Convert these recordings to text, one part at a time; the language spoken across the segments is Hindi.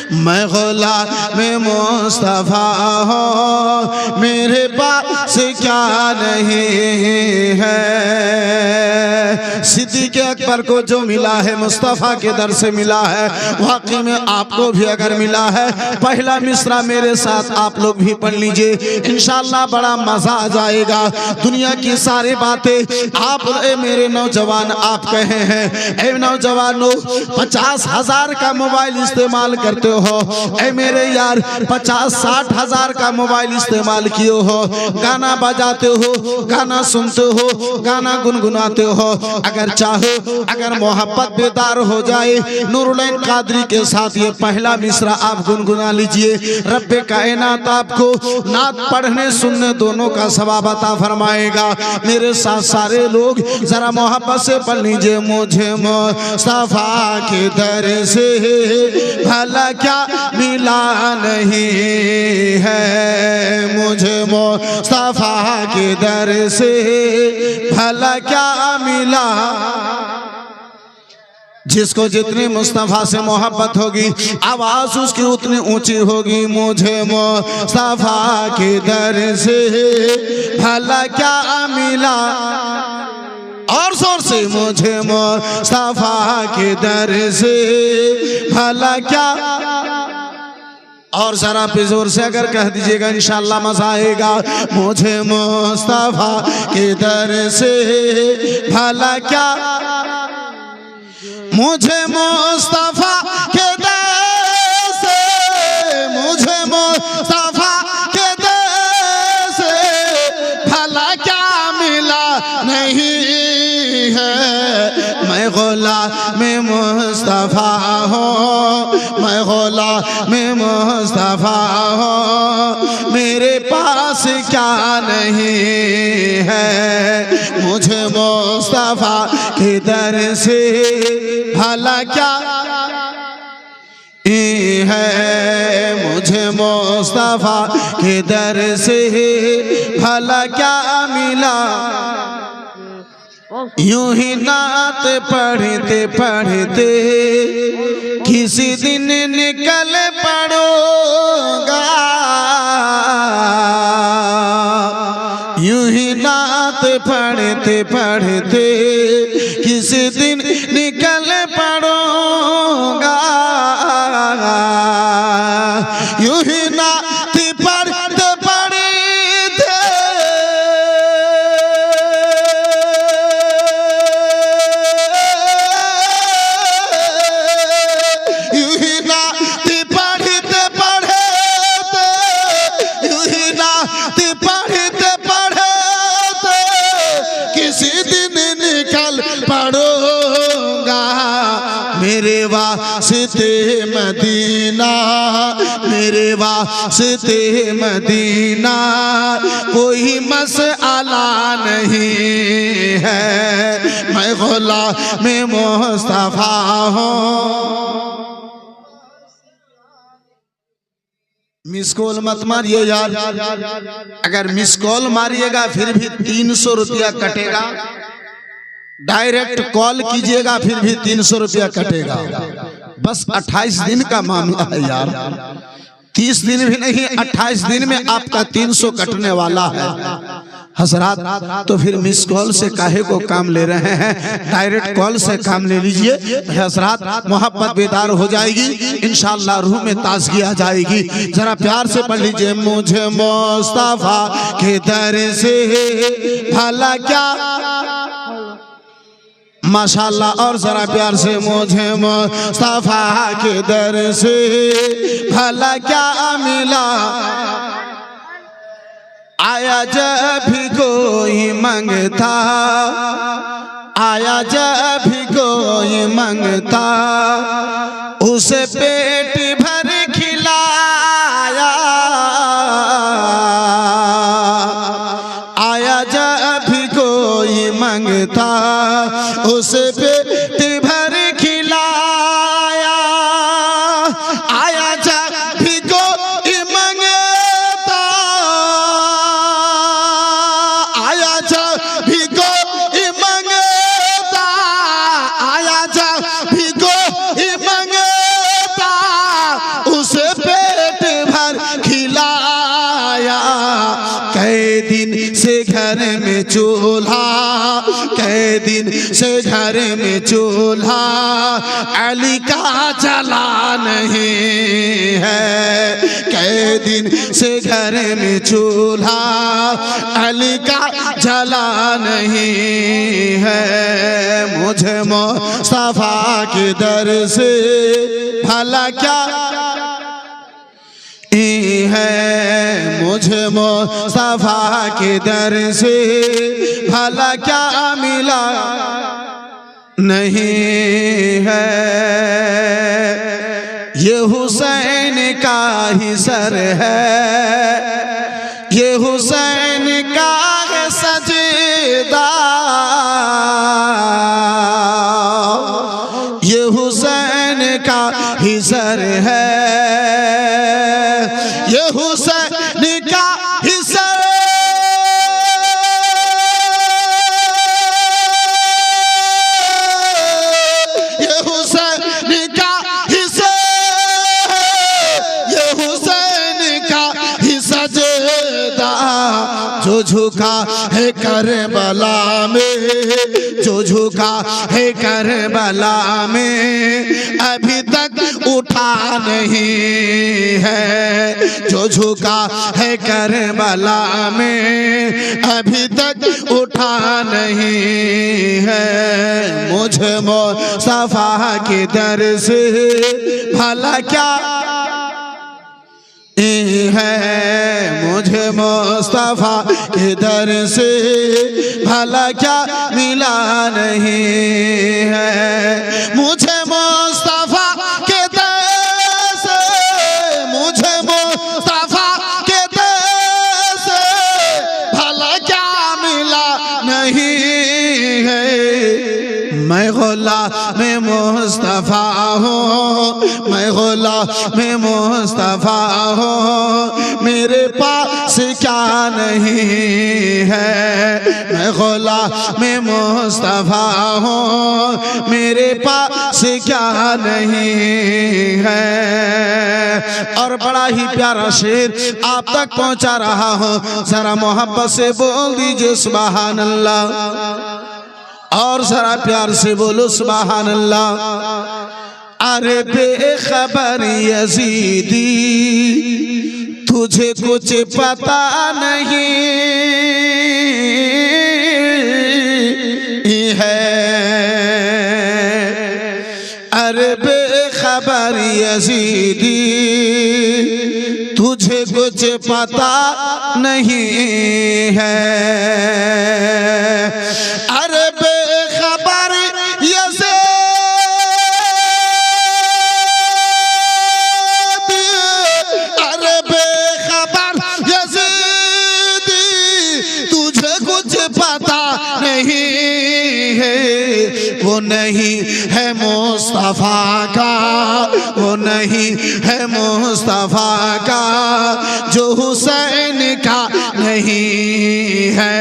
मैं गुलाम मुस्तफा हूँ, मेरे पास क्या नहीं है। सिद्दीक़ अकबर को जो मिला है मुस्तफ़ा के दर से मिला है, वाकई में आपको भी अगर मिला है, पहला मिसरा मेरे साथ आप लोग भी पढ़ लीजिए, इंशाअल्लाह बड़ा मजा आ जाएगा। दुनिया की सारी बातें आप मेरे नौजवान आप कहे हैं, ऐ नौजवानों 50,000 का मोबाइल इस्तेमाल करते हो, ऐ मेरे यार 50-60 हजार का मोबाइल इस्तेमाल किए हो, गाना बजाते हो, गाना सुनते हो, गाना गुनगुनाते हो। अगर चाहो, अगर मोहब्बत बेदार हो जाए, नूरुल कादरी के साथ ये पहला मिसरा आप गुनगुना लीजिए। रब्बे कायनात आपको नात पढ़ने सुनने दोनों का सवाब अता फरमाएगा। मेरे साथ सारे लोग जरा मोहब्बत से पढ़ लीजिए। मुझे मुस्तफा के दर से भला क्या मिला नहीं है, मुझे मुस्तफा के दर से भला क्या मिला। जिसको जितनी मुस्तफा से मोहब्बत होगी, आवाज उसकी उतनी ऊंची होगी। मुझे मुस्तफा के दर से भला क्या मिला, और जोर से मुझे मुस्तफा के दर से भला क्या, और जरा पे जोर से अगर कह दीजिएगा इंशाअल्लाह मजा आएगा। मुझे मुस्तफा के दर से भला क्या, मुझे मुस्तफा के दर से, मुझे मुस्तफा के दर से भला क्या मिला नहीं है। मैं गुलाम मुस्तफा हूँ, मैं गुलाम मुस्तफा हूँ, मेरे पास क्या नहीं है। मुझे मुस्तफा के दर से भला क्या है, मुझे मुस्तफा के दर से भला क्या मिला। यूं ही नात पढ़ते पढ़ते किसी दिन निकल पड़ोगा, यूं ही नात पढ़ते पढ़ते किसी दिन निकल पड़ोगा। यूं ही नात पढ़ते पढ़ते यूं ही नात पढ़ते पढ़ते यूं ही नात पढ़ते पढ़ते किसी दिन निकल पड़ोगा। मेरे वास्ते मदीना, मेरे वास्ते मदीना कोई मसला नहीं है। मैं गुलाम मुस्तफा हूँ। मिस कॉल मत मारिए यार, अगर मिस कॉल मारिएगा फिर भी 300 रुपया कटेगा, डायरेक्ट कॉल कीजिएगा फिर भी 300 रुपया कटेगा। बस 28 दिन का मामला है यार, 30 दिन भी नहीं, 28 दिन में आपका 300 कटने वाला है हजरात। तो फिर मिस कॉल से काहे को काम ले रहे हैं, डायरेक्ट कॉल से काम ले लीजिए हजरात। मोहब्बत बेदार हो जाएगी, इंशाअल्लाह रूह में ताजगी आ जाएगी। जरा प्यार से पढ़ लीजिए। मुझे मुस्तफा के दर से भला क्या, माशाअल्लाह, और जरा प्यार से मुझे मुस्तफा के दर से भला क्या मिला। आया जब भी कोई मंगता, आया जब भी कोई मंगता, उसे पेट भर खिलाया। आया जब भी कोई मंगता, उसे पेट भर खिलाया। आया जब भी कोई मंगता, आया जब भी कोई मंगता, आया जब भी कोई मंगता, चूल्हा, कई दिन से घर में चूल्हा अली का जला नहीं है। कई दिन से घर में चूल्हा अली का जला नहीं है। मुझे मुस्तफा के दर से भला क्या है, मुझे मुस्तफा के दर से भला क्या मिला नहीं है। ये हुसैन का ही सर है, ये हुसैन का है सजदा, ये हुसैन का ही सर है, ये हुसैन का ही सर, ये हुसैन का ही सर, ये हुसैन का ही सजदा। जो झुका है करबला में, जो झुका है करबला में अभी तक उठा नहीं है। जो झुका है करबला में अभी तक उठा नहीं है। मुझे मुस्तफा के दर से भला क्या है, मुझे मुस्तफा के दर से भला क्या मिला नहीं है। मुझे मुस्तफा के दर से, मुझे मुस्तफा के दर से भला क्या मिला नहीं है। मैं गुलाम मुस्तफा हूँ, मैं गुलाम मुस्तफा हूँ, मेरे पास क्या नहीं है। मैं गुलाम मुस्तफा हूँ, मेरे पास क्या नहीं है। और बड़ा ही प्यारा शेर आप तक पहुँचा रहा हूँ, जरा मोहब्बत से बोल दीजिए सुभान अल्लाह, और जरा प्यार से बोलो सुभान अल्लाह। अरे बेखबर यजीदी तुझे कुछ पता नहीं है, अरे बेखबर यजीदी तुझे कुछ पता नहीं है। अरे बेखबर यजीदी, अरे बेखबर यजीदी तुझे कुछ पता नहीं है। वो नहीं है मुस्तफा का, वो नहीं है मुस्तफा का, जो हुसैन का नहीं है।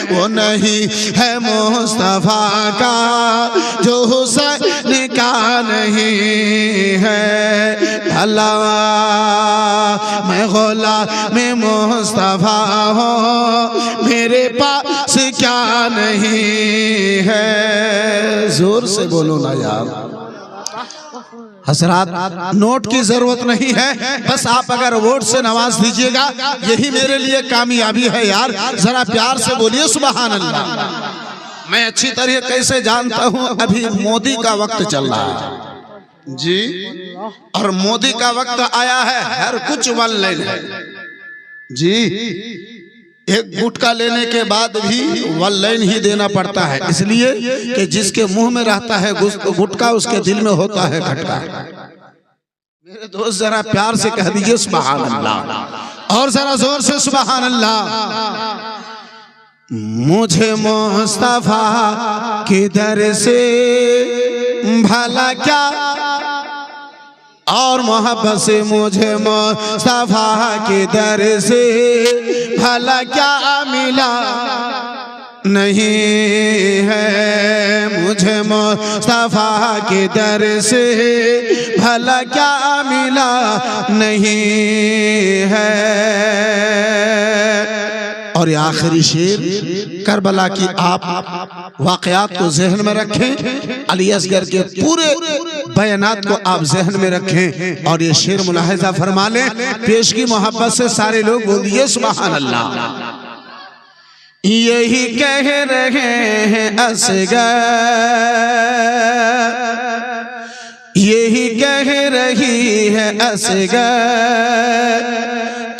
वो नहीं है मुस्तफा का, जो हुसैन का नहीं है। भला मैं गुलाम मुस्तफा हूँ, मेरे पास क्या नहीं है। जोर से बोलो ना यार। हजरात, नोट की जरूरत नहीं है, बस आप अगर वोट से नवाज दीजिएगा यही मेरे लिए कामयाबी है यार। जरा प्यार से बोलिए सुभान अल्लाह। मैं अच्छी तरह कैसे जानता हूं, अभी मोदी का वक्त चल रहा है जी, और मोदी का वक्त आया है, हर कुछ ऑनलाइन है जी। एक गुटखा लेने के बाद भी ऑनलाइन ही देना पड़ता है, इसलिए कि जिसके मुंह में रहता है गुटखा उसके दिल में होता है खटका। मेरे दोस्त जरा प्यार से कह दीजिए सुभान अल्लाह, और जरा जोर से सुभान अल्लाह। मुझे मुस्तफा के दर से भला क्या, और मोहब्बत से मुझे मुस्तफा के दर से भला क्या मिला नहीं है। मुझे मुस्तफा के दर से भला क्या मिला नहीं है। और और ये आखिरी शेर करबला की आप वाक़यात को जहन में रखें, अली असगर के पूरे बयानात को आप जहन में रखें और ये शेर मुलाहिजा फरमा लें। पेश की मोहब्बत से सारे लोग बोलिए सुभान अल्लाह। यही कह रहे हैं असगर, यही कह रही है असगर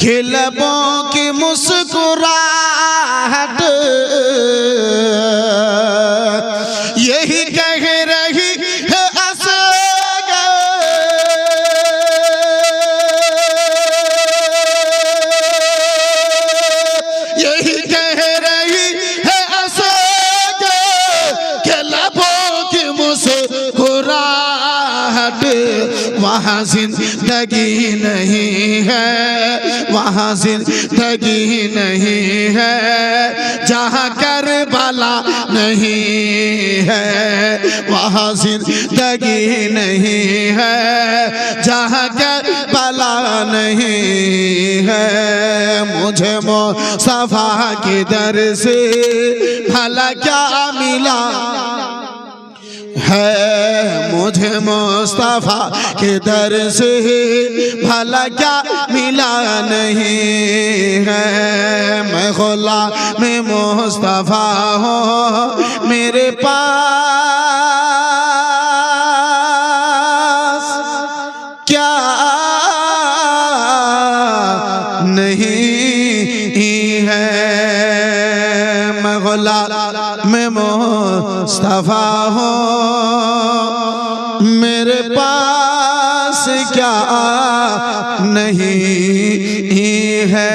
कि लबों की मुस्कुराहट, यही कह रही है असगर, यही कह रही है असगर कि लबों की मुस्कुराहट वहाँ जिंदगी नहीं है, वहाँ जिंदगी नहीं है जहाँ करबला नहीं है, वहाँ जिंदगी नहीं है जहाँ करबला नहीं है। मुझे मुस्तफा के दर से भला क्या मिला है, मुझे मुस्तफा के दर से भला क्या मिला नहीं है। मैं गुलाम में मुस्तफा हूँ, मेरे पास क्या नहीं है। मैं गुलाम में मुस्तफा हूँ, मेरे पास क्या नहीं है।